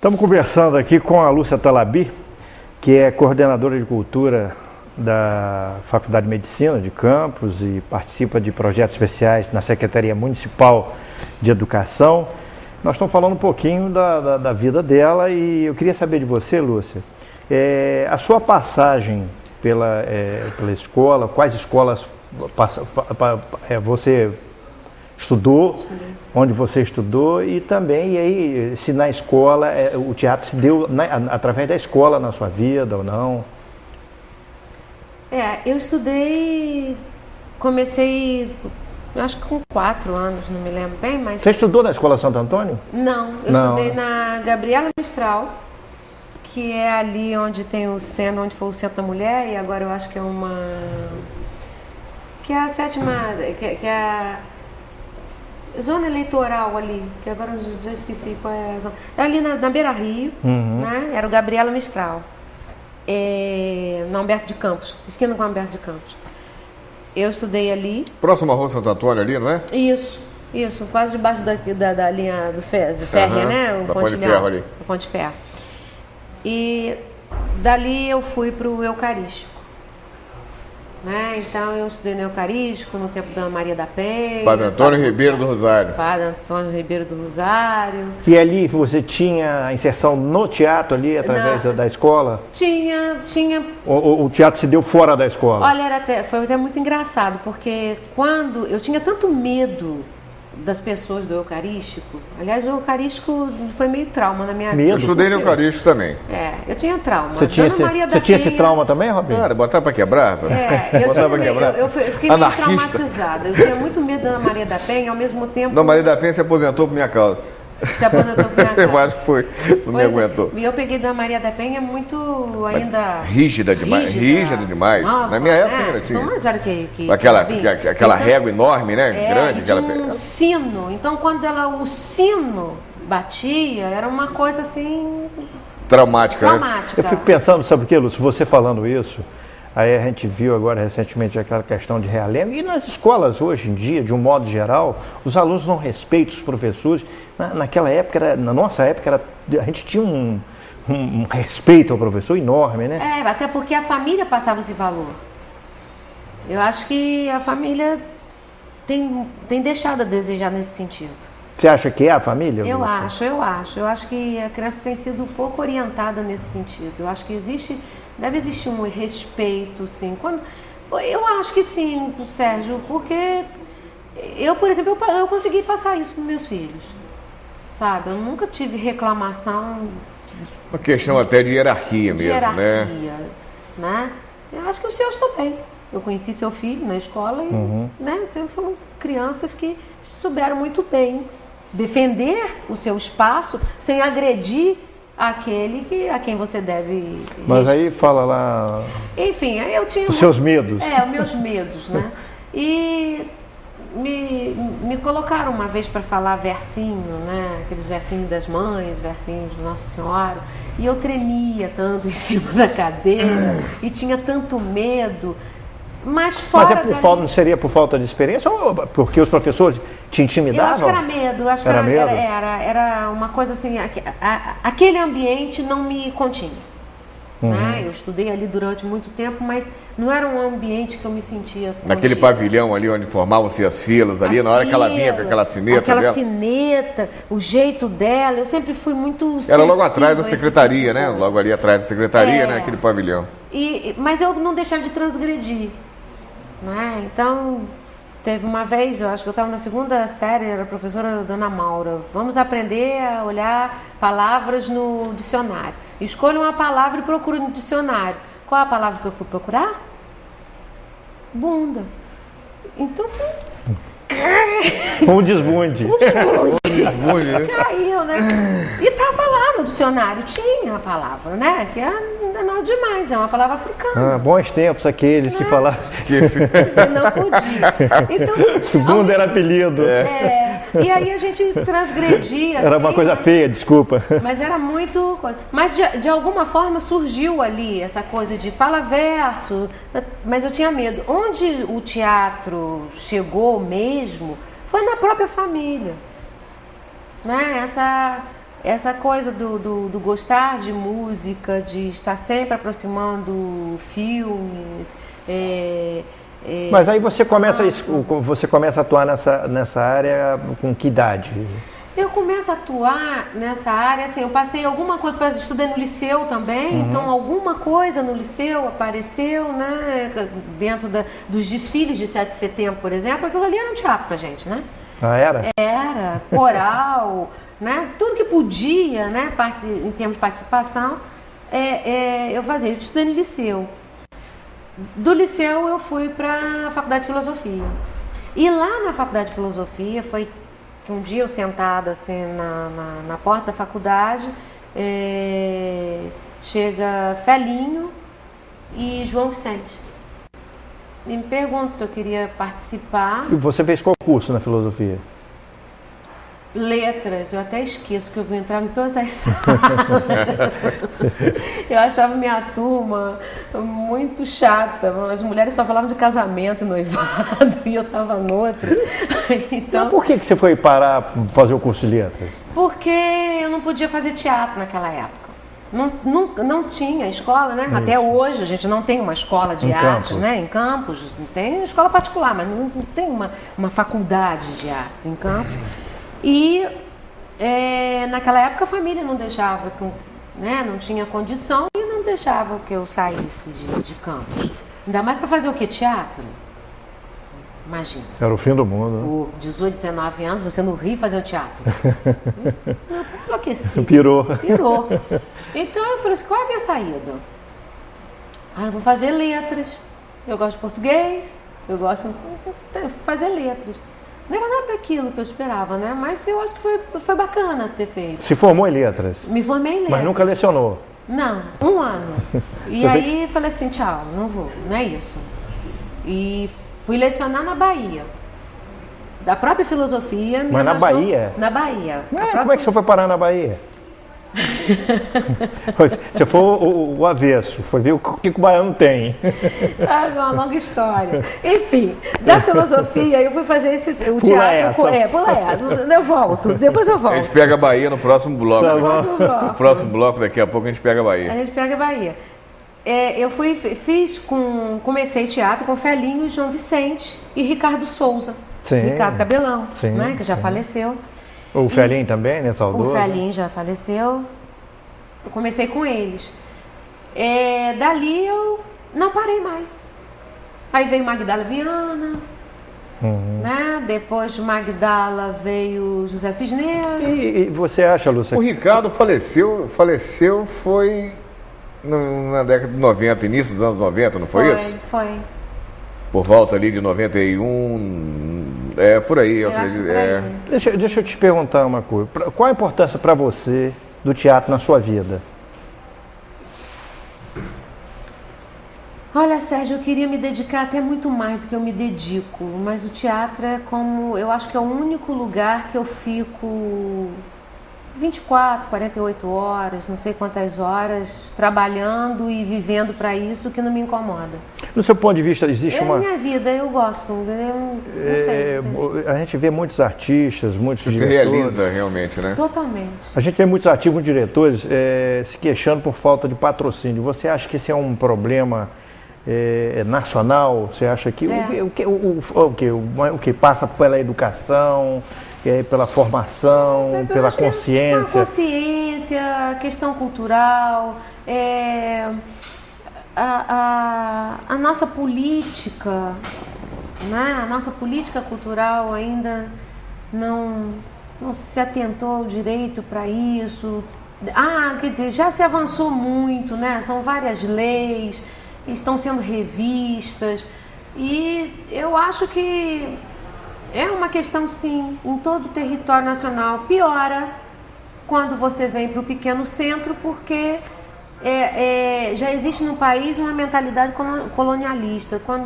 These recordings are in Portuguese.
Estamos conversando aqui com a Lúcia Talabi, que é coordenadora de cultura da Faculdade de Medicina de Campos e participa de projetos especiais na Secretaria Municipal de Educação. Nós estamos falando um pouquinho da vida dela e eu queria saber de você, Lúcia, a sua passagem pela escola, quais escolas você estudou, onde você estudou e também aí, se na escola o teatro se deu através da escola na sua vida ou não? Eu estudei, comecei, acho que com 4 anos, não me lembro bem, mas... Você estudou na Escola Santo Antônio? Não, estudei na Gabriela Mistral, que é ali onde tem o centro, onde foi o Centro da Mulher, e agora eu acho que é que é a 7ª, que é a zona eleitoral ali, que agora eu já esqueci qual é a zona. É ali na Beira Rio, né? Era o Gabriela Mistral. Na Humberto de Campos, esquina com Humberto de Campos. Eu estudei ali. Próximo à Rua Santo Antônio ali, não é? Isso, quase debaixo da linha do ferro, né? Da Ponte de Ferro ali. Da Ponte de Ferro. E dali eu fui para o Eucarístico. Né? Então eu estudei no Eucarístico no tempo da Maria da Penha. Padre Antônio Ribeiro do Rosário. Padre Antônio Ribeiro do Rosário. E ali você tinha a inserção no teatro ali, através da escola? Tinha. O teatro se deu fora da escola? Olha, foi até muito engraçado, porque quando eu tinha tanto medo das pessoas do Eucarístico, aliás, o Eucarístico foi meio trauma na minha vida. Eu estudei no Eucarístico também. Eu tinha trauma. Você tinha esse trauma também, Robinho? Cara, botar pra quebrar? Eu fiquei meio traumatizada. Eu tinha muito medo da Ana Maria da Penha, ao mesmo tempo... Não, Maria da Penha se aposentou por minha causa. Se aposentou por minha causa. Eu acho que foi. Não me aguentou. E eu peguei da Maria da Penha muito ainda... Rígida demais. Rígida demais. Nova, na minha época era tinha. São mais velhos que aquela régua enorme, né? Grande. Tinha um sino. Então, quando o sino batia, era uma coisa assim... Traumática, né? Eu fico pensando, sabe o que, Lúcio? Você falando isso, aí a gente viu agora recentemente aquela questão de realengo. E nas escolas hoje em dia, de um modo geral, os alunos não respeitam os professores. Naquela época, na nossa época, a gente tinha um respeito ao professor enorme, né? Até porque a família passava esse valor. Eu acho que a família tem deixado a desejar nesse sentido. Você acha que é a família? Eu acho. Eu acho que a criança tem sido pouco orientada nesse sentido. Eu acho que deve existir um respeito, sim. Eu acho que sim, Sérgio, porque eu, por exemplo, eu consegui passar isso para meus filhos. Sabe? Eu nunca tive reclamação. Uma questão até de hierarquia mesmo, né? Né? Eu acho que os seus também. Eu conheci seu filho na escola e né, sempre foram crianças que souberam muito bem defender o seu espaço sem agredir aquele a quem você deve... Mas aí fala lá... Enfim, aí eu tinha... Os seus medos. Os meus medos, né? E... Me colocaram uma vez para falar versinho, né? Aqueles versinhos das mães, versinhos de Nossa Senhora. E eu tremia tanto em cima da cadeira e tinha tanto medo. Mas fora não seria por falta de experiência ou porque os professores te intimidavam? Eu acho que era medo. Eu acho que era uma coisa assim, aquele ambiente não me continha. Né? Eu estudei ali durante muito tempo, mas não era um ambiente que eu me sentia contida. Naquele pavilhão ali onde formavam-se as filas ali, na hora que ela vinha com aquela sineta dela. Sineta, o jeito dela, eu sempre fui muito Era logo atrás da secretaria, né? Logo ali atrás da secretaria, né? Aquele pavilhão. Mas eu não deixava de transgredir. Né? Então, teve uma vez, eu acho que eu estava na 2ª série, era a professora Dona Maura. Vamos aprender a olhar palavras no dicionário. Escolha uma palavra e procure no dicionário. Qual a palavra que eu fui procurar? Bunda. Então foi... Um desbunde. Caiu, né? E tava lá no dicionário, tinha a palavra, né? Que não é nada demais, é uma palavra africana. Bons tempos aqueles que falavam que não podia. Então, bunda era apelido. E aí a gente transgredia. Era uma coisa feia, desculpa. Mas era muito... Mas de alguma forma surgiu ali essa coisa de fala verso, mas eu tinha medo. Onde o teatro chegou mesmo foi na própria família. Né? essa coisa do gostar de música, de estar sempre aproximando filmes. Mas aí você começa a atuar nessa área com que idade? Eu começo a atuar nessa área, assim, eu passei alguma coisa, eu estudei no liceu também, então alguma coisa no liceu apareceu, né, dentro dos desfiles de 7 de setembro, por exemplo, aquilo ali era um teatro pra gente, né? Ah, era? Era, coral, né, tudo que podia, né, em termos de participação, eu fazia, eu estudei no liceu. Do liceu eu fui para a Faculdade de Filosofia, e lá na Faculdade de Filosofia foi um dia eu sentada assim na porta da faculdade, chega Felinho e João Vicente. E me perguntam se eu queria participar. E você fez qual curso na filosofia? Letras, eu até esqueço que eu vou entrar em todas as salas. Eu achava minha turma muito chata. As mulheres só falavam de casamento e noivado e eu estava noutra. Então, mas por que você foi parar fazer o curso de letras? Porque eu não podia fazer teatro naquela época. Não tinha escola, né? Isso. Até hoje a gente não tem uma escola de artes, né? Em Campos, tem escola particular, mas não tem uma faculdade de artes em Campos. E naquela época a família não deixava, né? Não tinha condição e não deixava que eu saísse de Campos. Ainda mais para fazer o quê? Teatro? Imagina. Era o fim do mundo. Né? Por 18, 19 anos, você no Rio fazendo teatro. Enlouqueci. Pirou. Então eu falei assim, qual é a minha saída? Eu vou fazer letras. Eu gosto de português, eu gosto de fazer letras. Não era nada daquilo que eu esperava, né? Mas eu acho que foi bacana ter feito. Se formou em letras? Me formei em letras. Mas nunca lecionou? Não, 1 ano. E aí falei assim, tchau, não vou, não é isso. E fui lecionar na Bahia. Da própria filosofia. Mas na Bahia? Na Bahia. Como é que você foi parar na Bahia? Você foi o avesso, foi ver o que o baiano tem. É uma longa história. Enfim, da filosofia eu fui fazer o teatro. Pula essa. Eu volto, depois eu volto. A gente pega a Bahia no próximo bloco. No próximo bloco, daqui a pouco a gente pega a Bahia. A gente pega a Bahia. Eu comecei teatro com Felinho, João Vicente e Ricardo Souza. Sim, Ricardo Cabelão, sim, né, que já faleceu. O Felinho também, né, saudoso? O Felinho já faleceu. Eu comecei com eles. Dali eu não parei mais. Aí veio Magdala Viana, né? Depois de Magdala veio José Cisneiro. E você acha, Lúcia? O Ricardo faleceu foi na década de 90, início dos anos 90, não foi isso? Foi. Por volta ali de 91, por aí, eu acredito. Deixa eu te perguntar uma coisa. Qual a importância para você do teatro na sua vida? Olha, Sérgio, eu queria me dedicar até muito mais do que eu me dedico, mas o teatro eu acho que é o único lugar que eu fico 24, 48 horas, não sei quantas horas, trabalhando e vivendo para isso, que não me incomoda. No seu ponto de vista, existe uma... minha vida, eu gosto, não sei. A gente vê muitos artistas, muitos diretores... Se realiza realmente, né? Totalmente. A gente vê muitos artistas, muitos diretores se queixando por falta de patrocínio. Você acha que isso é um problema nacional? Você acha que... O que passa pela educação... pela formação, pela consciência. A consciência, questão cultural, a nossa política, né? A nossa política cultural ainda não se atentou direito para isso. Quer dizer, já se avançou muito, né? São várias leis, estão sendo revistas e eu acho que é uma questão, sim, em todo o território nacional. Piora quando você vem para o pequeno centro, porque já existe no país uma mentalidade colonialista. Quando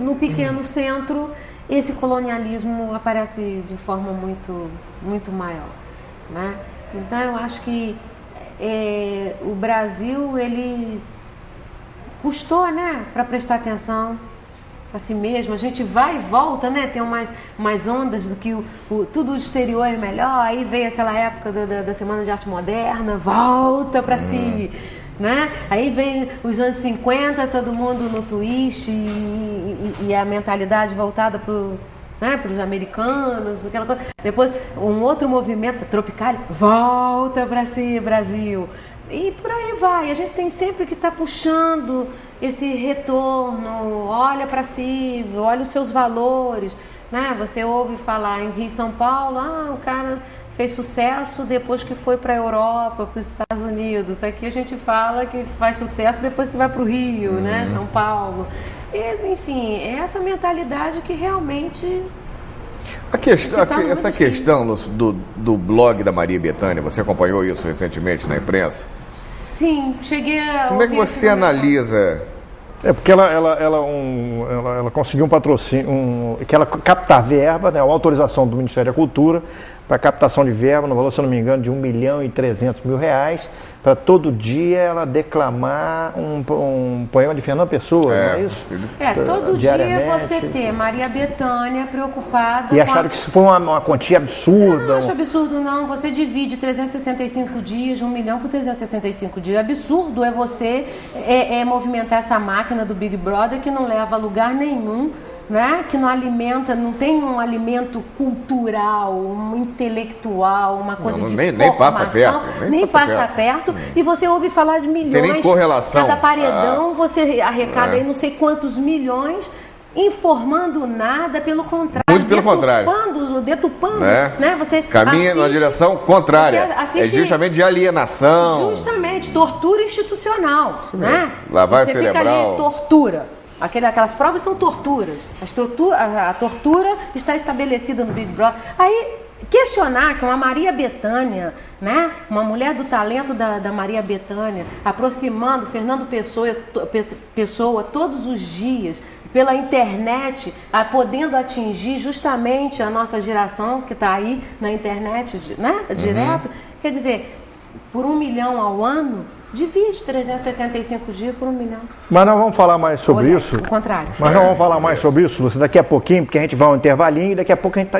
no pequeno centro, esse colonialismo aparece de forma muito, muito maior, né? Então, eu acho que o Brasil, ele custou, né, para prestar atenção. a si mesmo, a gente vai e volta, né? Tem umas ondas do que tudo o exterior é melhor, aí veio aquela época da Semana de Arte Moderna, volta para si, né? Aí vem os anos 50, todo mundo no twist e a mentalidade voltada para os americanos, aquela coisa. Depois um outro movimento, tropical, volta para si, Brasil. E por aí vai, a gente tem sempre que estar puxando esse retorno, olha para si, olha os seus valores, né? Você ouve falar em Rio e São Paulo, o cara fez sucesso depois que foi para a Europa, para os Estados Unidos. Aqui a gente fala que faz sucesso depois que vai para o Rio, né? São Paulo. E, enfim, é essa mentalidade que realmente... Essa questão do blog da Maria Bethânia, você acompanhou isso recentemente na imprensa? Sim, cheguei a... Como é que você analisa? Porque ela conseguiu um patrocínio, que ela captar verba, né, uma autorização do Ministério da Cultura para captação de verba, no valor, se eu não me engano, de R$1.300.000, para todo dia ela declamar um poema de Fernando Pessoa, não é isso? Todo dia você ter Maria Bethânia preocupada. E acharam que isso foi uma quantia absurda. Não acho absurdo, não. Você divide 365 dias, 1 milhão por 365 dias. Absurdo é você movimentar essa máquina do Big Brother que não leva a lugar nenhum. Né? Que não alimenta, não tem um alimento cultural, um intelectual, uma coisa de formação, nem passa perto. Nem passa perto. E você ouve falar de milhões. Tem nem correlação. Cada paredão você arrecada aí não sei quantos milhões, informando nada, pelo contrário. Muito pelo contrário. Detupando, né? Você caminha na direção contrária. É justamente de alienação. Justamente, tortura institucional. Né? Lavagem cerebral. Fica ali, tortura. Aquelas provas são torturas. A tortura está estabelecida no Big Brother. Aí, questionar que uma Maria Bethânia, né, uma mulher do talento da Maria Bethânia, aproximando Fernando Pessoa todos os dias, pela internet, podendo atingir justamente a nossa geração que está aí na internet, né, direto. Quer dizer, por 1 milhão ao ano, divide 365 dias por 1 milhão. Mas nós vamos falar mais sobre isso. Ao contrário. Mas nós vamos falar mais sobre isso, Lúcia, daqui a pouquinho, porque a gente vai ao intervalinho e daqui a pouco a gente está de